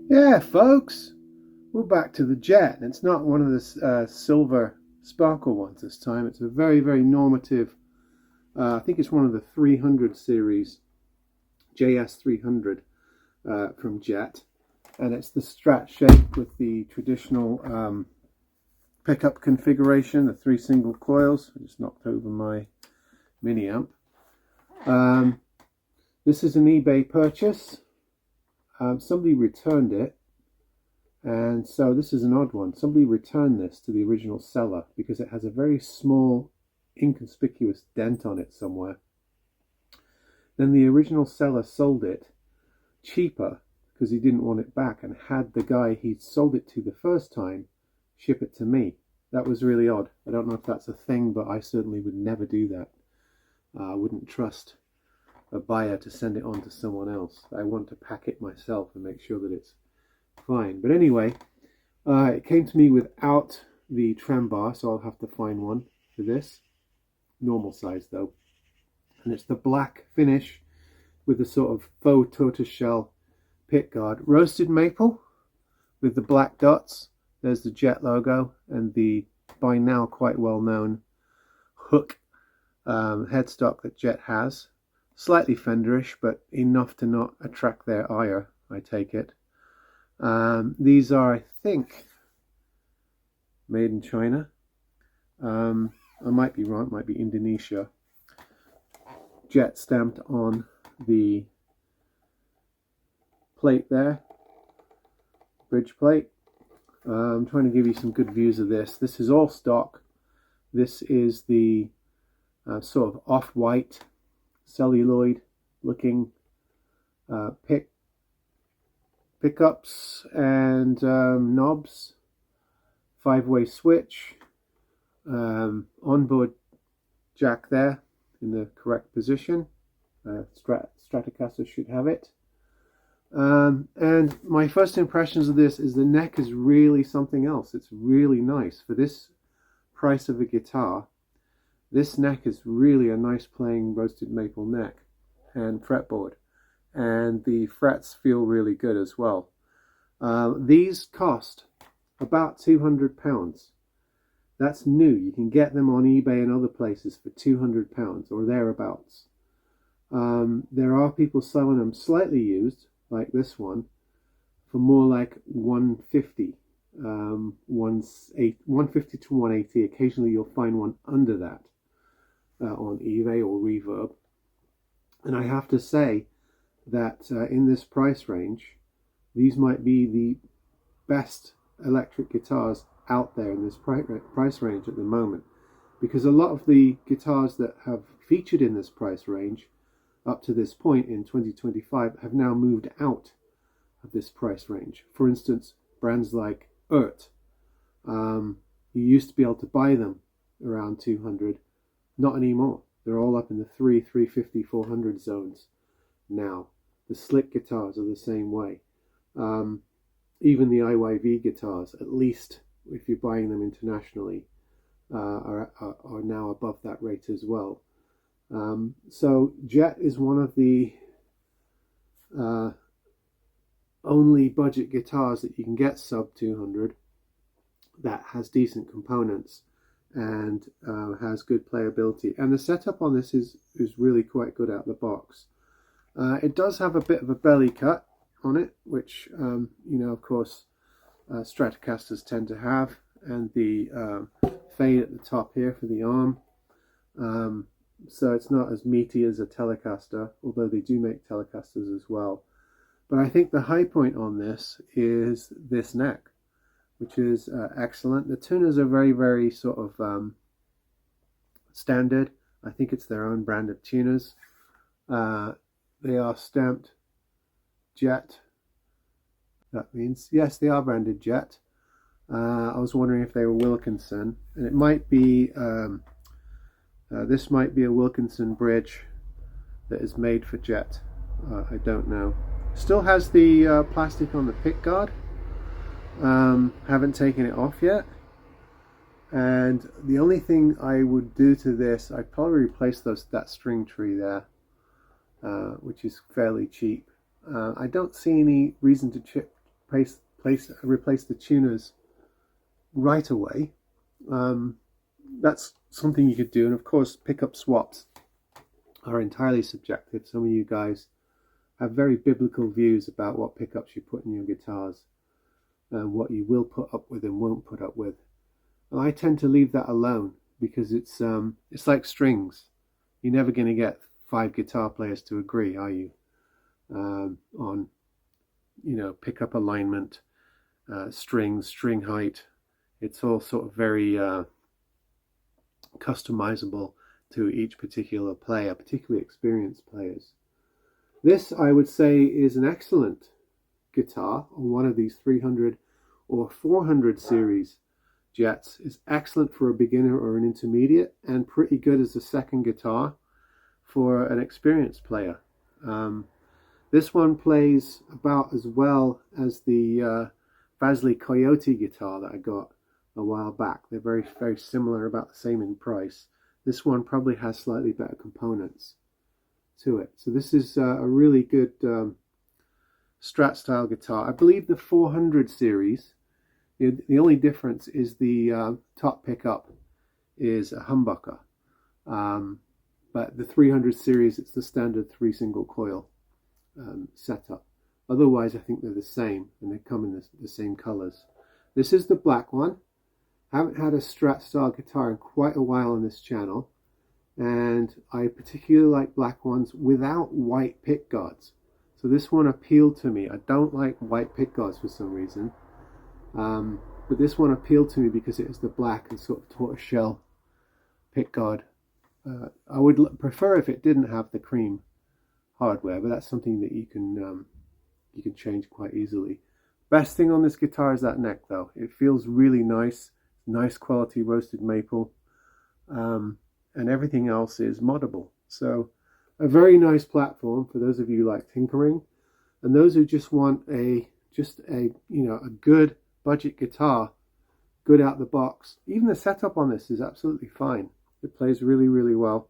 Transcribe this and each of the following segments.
Yeah, folks, we're back to the Jet. It's not one of the silver sparkle ones this time. It's a very, very normative, I think it's one of the 300 series, JS300 from Jet. And it's the Strat shape with the traditional pickup configuration, the 3 single coils. I just knocked over my mini amp. This is an eBay purchase. Somebody returned it, and so this is an odd one. Somebody returned this to the original seller because it has a very small, inconspicuous dent on it somewhere. Then the original seller sold it cheaper because he didn't want it back, and had the guy he sold it to the first time ship it to me. That was really odd. I don't know if that's a thing, but I certainly would never do that. I wouldn't trust a buyer to send it on to someone else. I want to pack it myself and make sure that it's fine. But anyway, it came to me without the trem bar, so I'll have to find one for this. Normal size though. And it's the black finish with the sort of faux tortoiseshell pick guard. Roasted maple with the black dots. There's the Jet logo and the by now quite well known hook headstock that Jet has. Slightly fenderish, but enough to not attract their ire, I take it. These are, I think, made in China. I might be wrong, it might be Indonesia. Jet stamped on the plate there, bridge plate. I'm trying to give you some good views of this. This is all stock. This is the sort of off-white celluloid looking pickups and knobs, 5-way switch, onboard jack there in the correct position. Stratocaster should have it. And my first impressions of this is the neck is really something else. It's really nice for this price of a guitar. This neck is really a nice playing roasted maple neck and fretboard, and the frets feel really good as well. These cost about £200. That's new. You can get them on eBay and other places for £200 or thereabouts. There are people selling them slightly used, like this one, for more like $150, $150 to $180. Occasionally you'll find one under that on eBay or Reverb. And I have to say that in this price range, these might be the best electric guitars out there in this price range at the moment, because a lot of the guitars that have featured in this price range up to this point in 2025 have now moved out of this price range. For instance, brands like Ert, you used to be able to buy them around 200, not anymore. They're all up in the 350, 400 zones now. The slick guitars are the same way. Even the IYV guitars, at least if you're buying them internationally, are now above that rate as well. So Jet is one of the only budget guitars that you can get sub 200 that has decent components and has good playability. And the setup on this is really quite good out of the box. It does have a bit of a belly cut on it, which you know, of course, Stratocasters tend to have, and the fade at the top here for the arm. So it's not as meaty as a Telecaster, although they do make Telecasters as well. But I think the high point on this is this neck, which is excellent. The tuners are very, very sort of standard. I think it's their own brand of tuners. They are stamped Jet. That means, yes, they are branded Jet. I was wondering if they were Wilkinson, and it might be, this might be a Wilkinson bridge that is made for Jet. I don't know. Still has the plastic on the pick guard. Haven't taken it off yet. And the only thing I would do to this, I'd probably replace that string tree there, which is fairly cheap. I don't see any reason to replace the tuners right away. That's something you could do, and of course pickup swaps are entirely subjective. Some of you guys have very biblical views about what pickups you put in your guitars and what you will put up with and won't put up with. And I tend to leave that alone because it's like strings. You're never going to get 5 guitar players to agree, are you? On, you know, pickup alignment, strings, string height. It's all sort of very customizable to each particular player, particularly experienced players. This, I would say, is an excellent guitar on one of these 300 or 400 series Jets. Is excellent for a beginner or an intermediate, and pretty good as a second guitar for an experienced player. This one plays about as well as the Vasley Coyote guitar that I got a while back. They're very, very similar, about the same in price. This one probably has slightly better components to it. So this is a really good Strat style guitar. I believe the 400 series, the only difference is the top pickup is a humbucker. But the 300 series, it's the standard 3 single coil setup. Otherwise, I think they're the same, and they come in the same colors. This is the black one. Haven't had a Strat style guitar in quite a while on this channel, and I particularly like black ones without white pick guards. So this one appealed to me. I don't like white pick guards for some reason, but this one appealed to me because it is the black and sort of tortoiseshell pick guard. I would prefer if it didn't have the cream hardware, but that's something that you can change quite easily. Best thing on this guitar is that neck, though. It feels really nice quality roasted maple, and everything else is moddable. So a very nice platform for those of you who like tinkering, and those who just want a good budget guitar, good out the box. Even the setup on this is absolutely fine. It plays really, really well.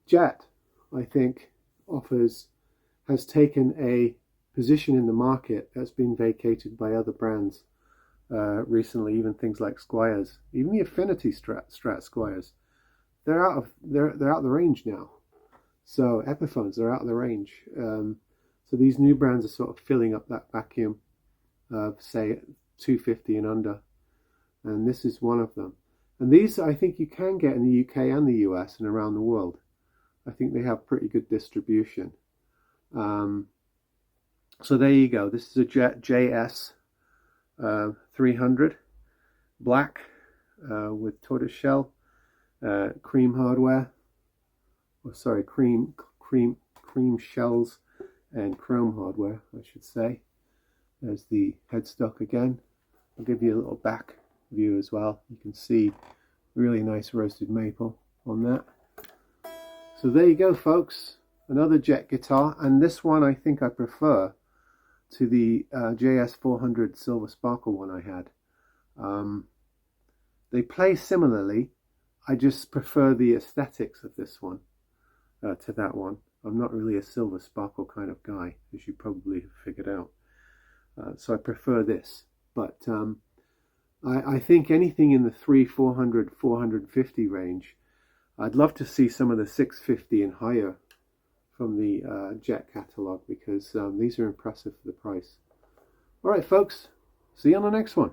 Jet, I think, has taken a position in the market that's been vacated by other brands recently, even things like Squiers, even the Affinity Strat Squiers. They're out the range now. So Epiphones are out of the range. So these new brands are sort of filling up that vacuum of, say, 250 and under, and this is one of them. And these, I think, you can get in the UK and the US and around the world. I think they have pretty good distribution. So there you go. This is a JS300 black with tortoiseshell, cream hardware. Oh, sorry, cream shells and chrome hardware, I should say. There's the headstock again. I'll give you a little back view as well. You can see really nice roasted maple on that. So there you go, folks. Another Jet guitar, and this one I think I prefer to the JS400 Silver Sparkle one I had. They play similarly. I just prefer the aesthetics of this one to that one. I'm not really a Silver Sparkle kind of guy, as you probably have figured out. So I prefer this. But I think anything in the 400, 450 range, I'd love to see some of the 650 and higher from the Jet catalogue, because these are impressive for the price. All right, folks, see you on the next one.